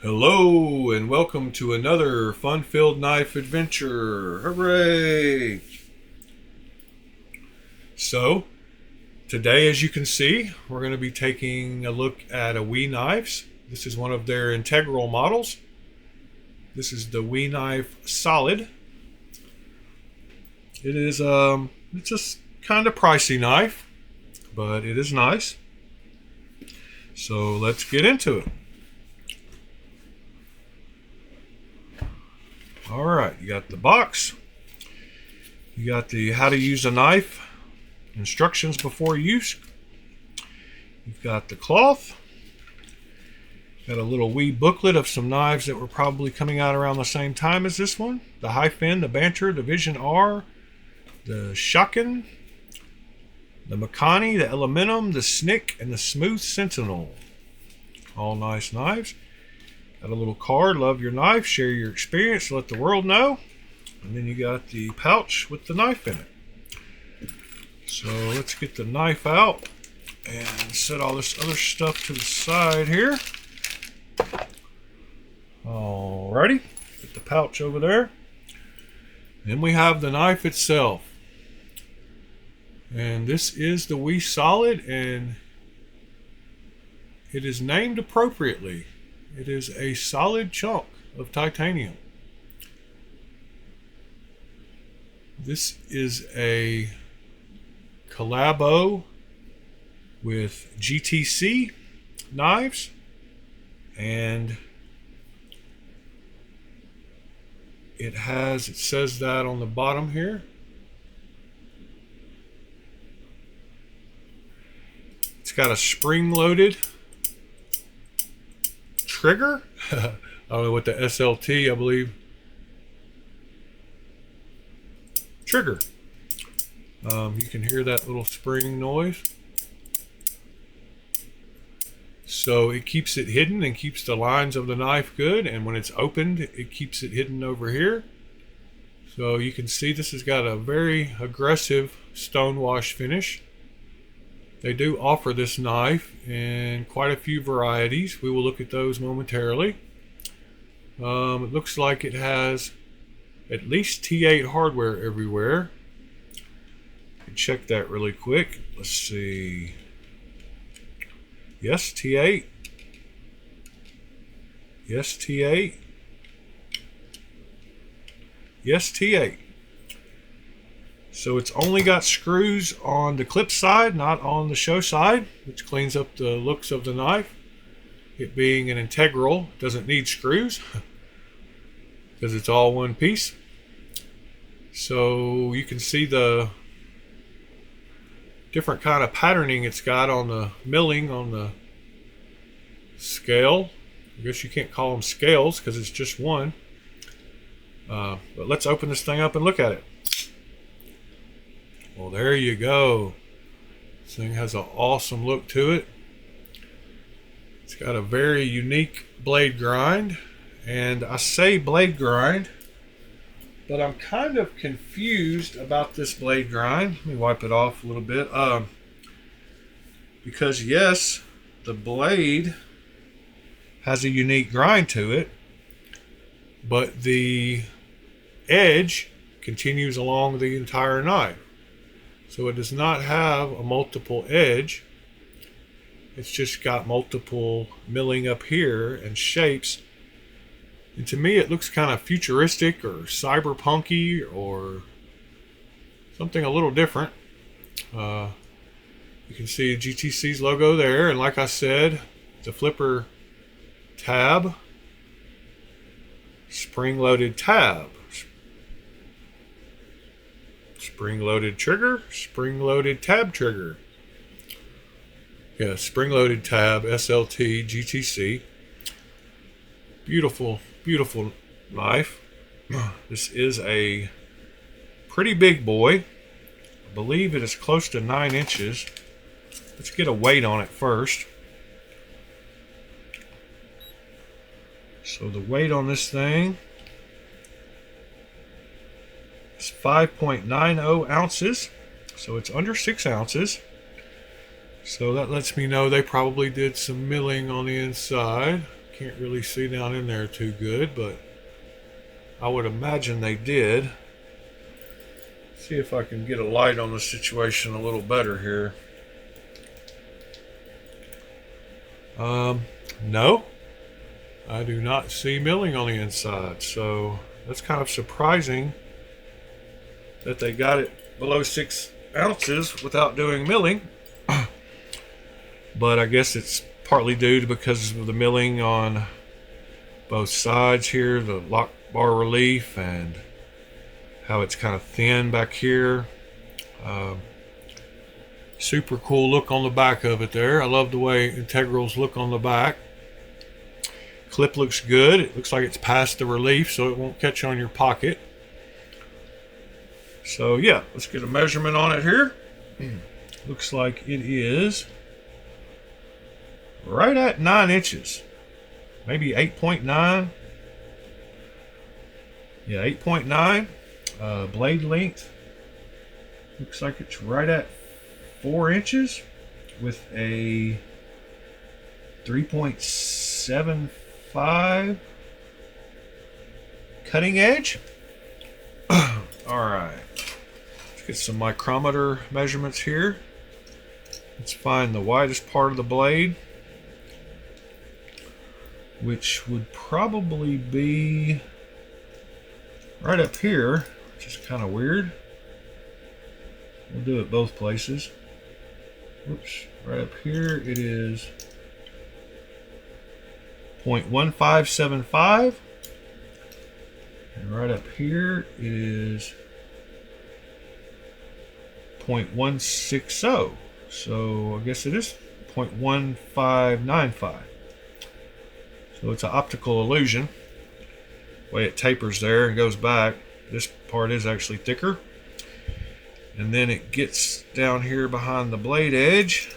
Hello and welcome to another fun-filled knife adventure. Hooray! So, today as you can see, we're going to be taking a look at a WE Knives. This is one of their integral models. This is the WE Knife Solid. It is it's a kind of pricey knife, but it is nice. So, let's get into it. Alright, you got the box, you got the how to use a knife, instructions before use, you've got the cloth, got a little wee booklet of some knives that were probably coming out around the same time as this one, the High Fin, the Banter, the Vision R, the Shotgun, the Makani, the Elementum, the Snick, and the Smooth Sentinel. All nice knives. Got a little card, love your knife, share your experience, let the world know. And then you got the pouch with the knife in it. So let's get the knife out and set all this other stuff to the side here. Alrighty, get the pouch over there. Then we have the knife itself. And this is the WE Solid, and it is named appropriately. It is a solid chunk of titanium. This is a collabo with GTC knives, and it says that on the bottom here. It's got a spring-loaded trigger. I don't know what the SLT, I believe. Trigger. You can hear that little spring noise. So it keeps it hidden and keeps the lines of the knife good, and when it's opened, it keeps it hidden over here. So you can see this has got a very aggressive stonewash finish. They do offer this knife in quite a few varieties. We will look at those momentarily. It looks like it has at least T8 hardware everywhere. Check that really quick. Let's see. Yes, T8. Yes, T8. Yes, T8. So it's only got screws on the clip side, not on the show side, which cleans up the looks of the knife. It being an integral, doesn't need screws because it's all one piece. So you can see the different kind of patterning it's got on the milling on the scale. I guess you can't call them scales because it's just one. But let's open this thing up and look at it. Well, there you go. This thing has an awesome look to it. It's got a very unique blade grind. And I say blade grind, but I'm kind of confused about this blade grind. Let me wipe it off a little bit. Because yes, the blade has a unique grind to it, but the edge continues along the entire knife. So it does not have a multiple edge. It's just got multiple milling up here and shapes. And to me, it looks kind of futuristic or cyberpunky or something a little different. You can see GTC's logo there. And like I said, the flipper tab, spring-loaded tab. Spring-loaded trigger, spring-loaded tab trigger. Yeah, spring-loaded tab, SLT, GTC. Beautiful, beautiful knife. This is a pretty big boy. I believe it is close to 9 inches. Let's get a weight on it first. So the weight on this thing is 5.90 ounces. So it's under 6 ounces. So that lets me know they probably did some milling on the inside. Can't really see down in there too good, but I would imagine they did. See if I can get a light on the situation a little better here. No, I do not see milling on the inside, so that's kind of surprising that they got it below 6 ounces withoot doing milling. But I guess it's partly due to because of the milling on both sides here, the lock bar relief, and how it's kind of thin back here. Super cool look on the back of it there. I love the way integrals look on the back. Clip looks good. It looks like it's past the relief, so it won't catch on your pocket. So yeah, let's get a measurement on it here. Looks like it is right at 9 inches. Maybe 8.9. Yeah, 8.9. Blade length looks like it's right at 4 inches with a 3.75 cutting edge. Alright, let's get some micrometer measurements here. Let's find the widest part of the blade, which would probably be right up here, which is kind of weird. We'll do it both places. Whoops, right up here it is 0.1575, and right up here it is 0.160. So I guess it is 0.1595. So it's an optical illusion. The way it tapers there and goes back, this part is actually thicker. And then it gets down here behind the blade edge.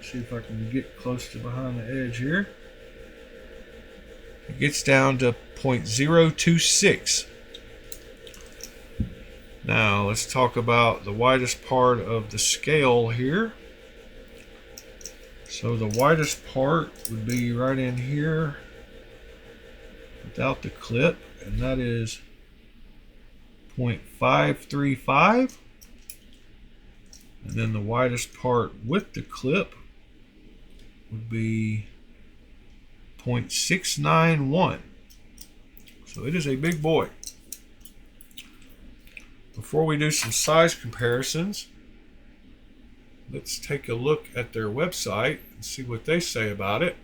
See if I can get close to behind the edge here. It gets down to 0.026. Now let's talk about the widest part of the scale here. So the widest part would be right in here without the clip, and that is 0.535. And then the widest part with the clip would be 0.691. So it is a big boy. Before we do some size comparisons, let's take a look at their website and see what they say about it.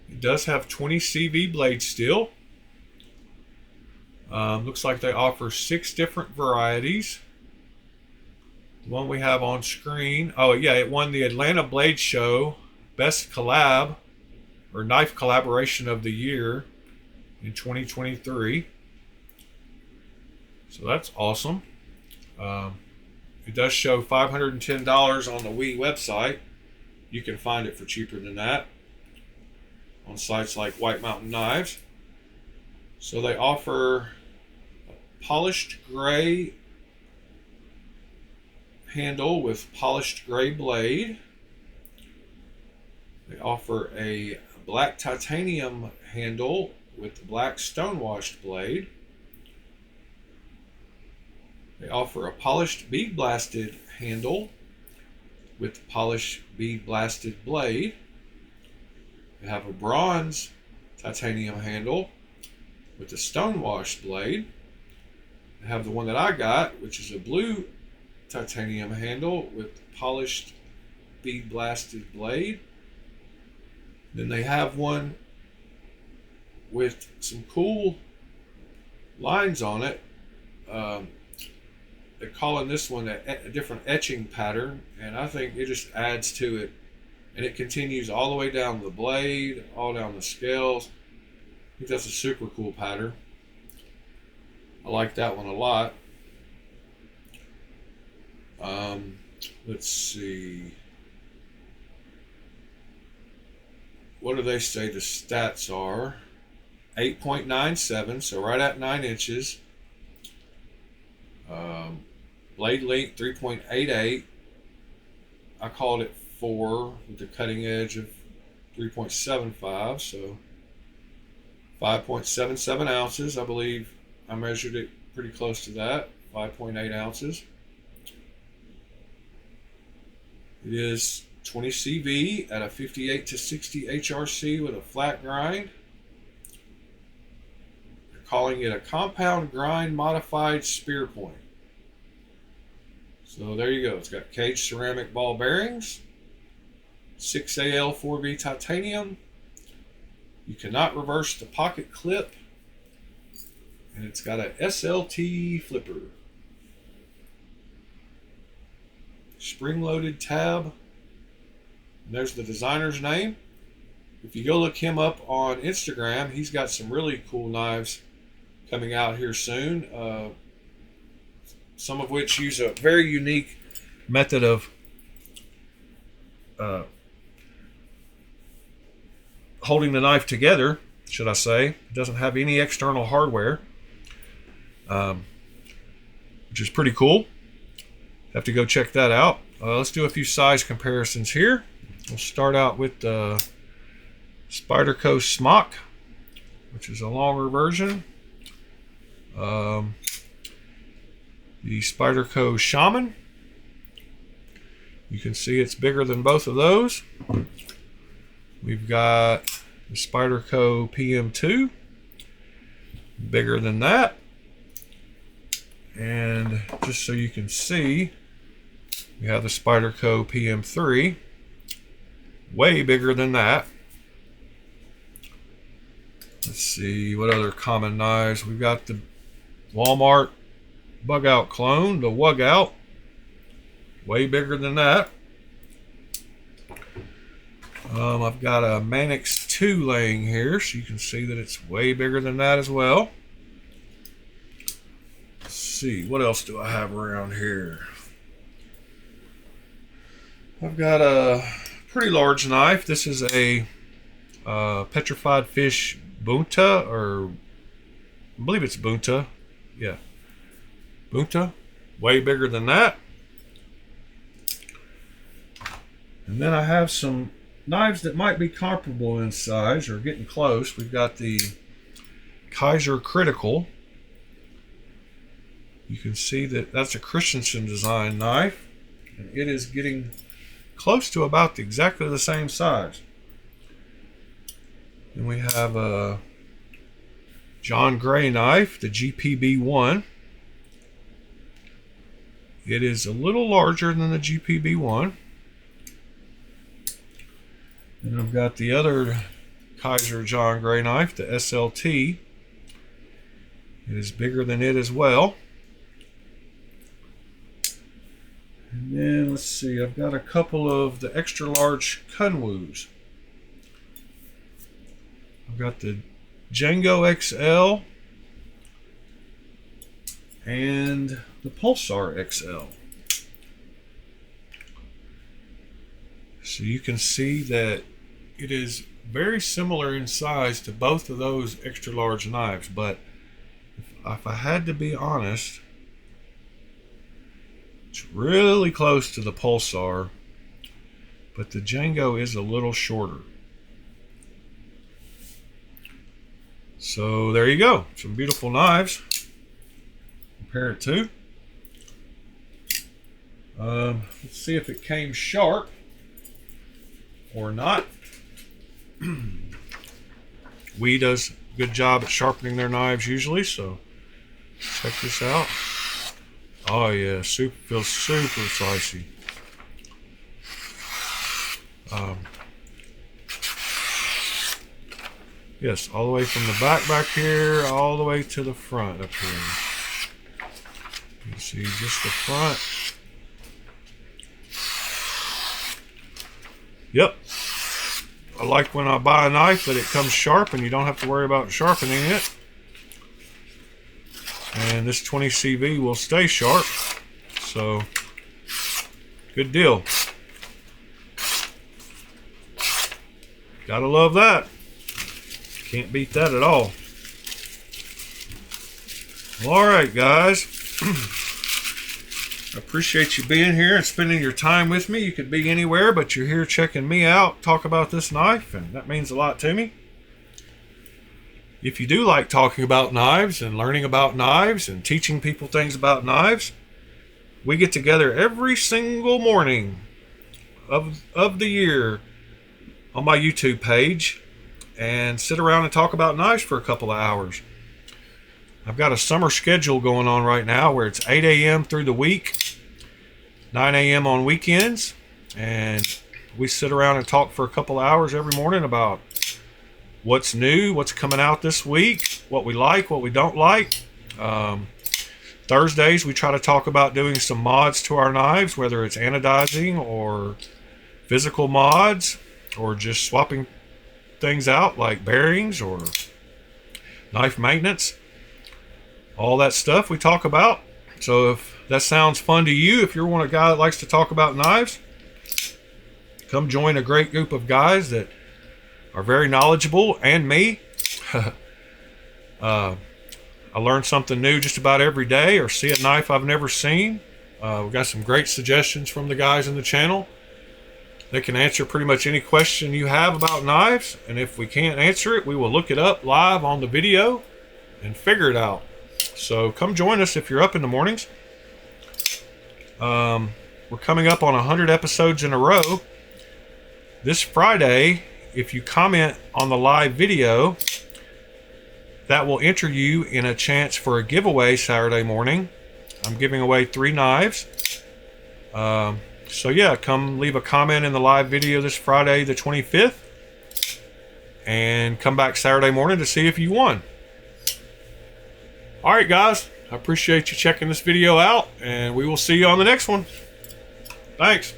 It does have 20 CV blade steel. Looks like they offer 6 different varieties. The one we have on screen, oh yeah, it won the Atlanta Blade Show Best Collab or Knife Collaboration of the Year in 2023. So that's awesome. It does show $510 on the WE website. You can find it for cheaper than that on sites like White Mountain Knives. So they offer a polished gray handle with polished gray blade. They offer a black titanium handle with black stonewashed blade. They offer a polished bead blasted handle with polished bead blasted blade. They have a bronze titanium handle with a stonewashed blade. They have the one that I got, which is a blue titanium handle with polished bead blasted blade. Then they have one with some cool lines on it. They're calling this one a different etching pattern, and I think it just adds to it. And it continues all the way down the blade, all down the scales. I think that's a super cool pattern. I like that one a lot. Let's see. What do they say the stats are? 8.97, so right at 9 inches. Blade length 3.88. I called it 4 with the cutting edge of 3.75, so 5.77 ounces. I believe I measured it pretty close to that. 5.8 ounces. It is 20 CV at a 58 to 60 HRC with a flat grind. They're calling it a compound grind modified spear point. So there you go. It's got caged ceramic ball bearings, 6AL 4V titanium. You cannot reverse the pocket clip, and it's got a SLT flipper. Spring-loaded tab. And there's the designer's name. If you go look him up on Instagram, he's got some really cool knives coming out here soon. Some of which use a very unique method of holding the knife together, should I say. It doesn't have any external hardware, which is pretty cool. Have to go check that out. Let's do a few size comparisons here. We'll start out with the Spyderco Smock, which is a longer version. The Spyderco Shaman. You can see it's bigger than both of those. We've got the Spyderco PM2, bigger than that. And just so you can see, we have the Spyderco PM3, way bigger than that. Let's see, what other common knives? We've got the Walmart Bug Out clone, the Wug Out, way bigger than that. I've got a Manix 2 laying here, so you can see that it's way bigger than that as well. Let's see, what else do I have around here? I've got a pretty large knife. This is a petrified fish bunta, or I believe it's bunta. Yeah, bunta, way bigger than that. And then I have some knives that might be comparable in size or getting close. We've got the Kaiser Critical. You can see that that's a Christensen design knife, and it is getting close to about exactly the same size. Then we have a John Gray knife, the GPB1. It is a little larger than the GPB1. And I've got the other Kaiser John Gray knife, the SLT. It is bigger than it as well. And then let's see, I've got a couple of the extra large Kunwus. I've got the Django XL and the Pulsar XL. So you can see that it is very similar in size to both of those extra large knives, but if I had to be honest, it's really close to the Pulsar, but the Django is a little shorter. So there you go, some beautiful knives. Compare it to. Let's see if it came sharp or not. Wee does a good job at sharpening their knives usually, so check this out. Oh yeah, feels super slicey. Yes, all the way from the back here, all the way to the front up here. You can see just the front. Yep. I like when I buy a knife that it comes sharp and you don't have to worry about sharpening it. And this 20 CV will stay sharp. So, good deal. Gotta love that. Can't beat that at all. Well, alright guys. I appreciate you being here and spending your time with me. You could be anywhere, but you're here checking me out, talk about this knife, and that means a lot to me. if you do like talking about knives and learning about knives and teaching people things about knives, we get together every single morning of the year on my YouTube page and sit around and talk about knives for a couple of hours. I've got a summer schedule going on right now where it's 8 a.m. through the week, 9 a.m. on weekends, and we sit around and talk for a couple of hours every morning about what's new, what's coming out this week, what we like, what we don't like. Thursdays, we try to talk about doing some mods to our knives, whether it's anodizing or physical mods or just swapping things out like bearings or knife maintenance. All that stuff we talk about. So if that sounds fun to you, if you're one guy that likes to talk about knives, come join a great group of guys that are very knowledgeable, and me. I learn something new just about every day, or see a knife I've never seen. We've got some great suggestions from the guys in the channel. They can answer pretty much any question you have about knives, and if we can't answer it, we will look it up live on the video and figure it out. So come join us if you're up in the mornings. We're coming up on 100 episodes in a row. This Friday, if you comment on the live video, that will enter you in a chance for a giveaway Saturday morning. I'm giving away 3 knives. So yeah, come leave a comment in the live video this Friday the 25th and come back Saturday morning to see if you won. Alright guys, I appreciate you checking this video out, and we will see you on the next one. Thanks.